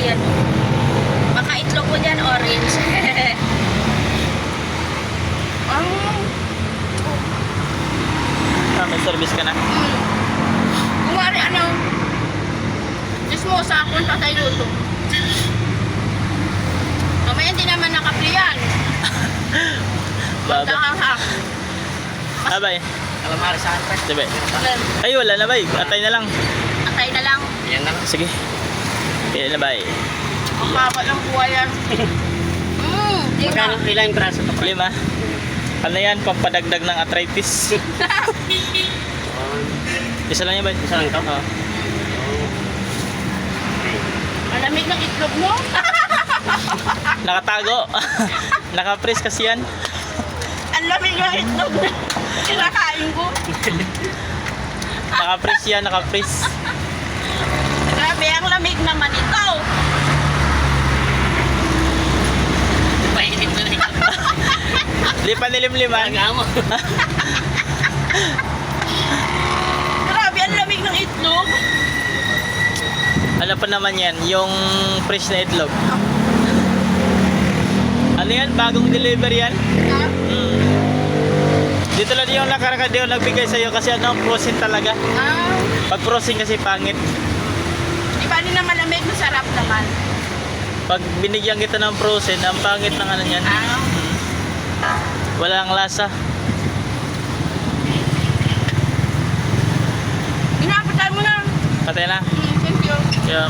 yan. Baka itlog mo dyan, orange. May service ka na? Kumari ano, just mo sa akong tatay luto. Mamaya hindi naman nakapli yan. Baba. Magkakahak. Abay. Calamari sa akin. Diba? Ay, wala na bay. Atay na lang. Atay na lang. Yan na lang. Sige. Kaya na bay. Ang haba ng buhay yan. Di Magkano ka. ilang praso to? 5. Ano yan? Pampadagdag ng arthritis. Isa lang yan bay. Isa lang ito? Oo. Malamig ng itlog mo. Nakatago. Naka-freeze kasi yan. Ang lamig ng itlog na kinakain ko. Naka-freeze yan. Naka-freeze. Grabe, ang lamig naman ito. Painit na rin. Di pa nilimliman. Agamo. Grabe, ang lamig ng itlog. Ano pa naman yan? Yung fresh na itlog. Ano yan? Bagong delivery yan? Ha? Dito lang yung nakaragad yung nagbigay sa'yo kasi ano, frozen talaga. Pag frozen kasi pangit. Di ba din na malamig, masarap naman. Pag binigyan kita ng frozen, ang pangit ng ano yan. Walang lasa. Inapatay mo na. Patay na. Thank you. Yeah.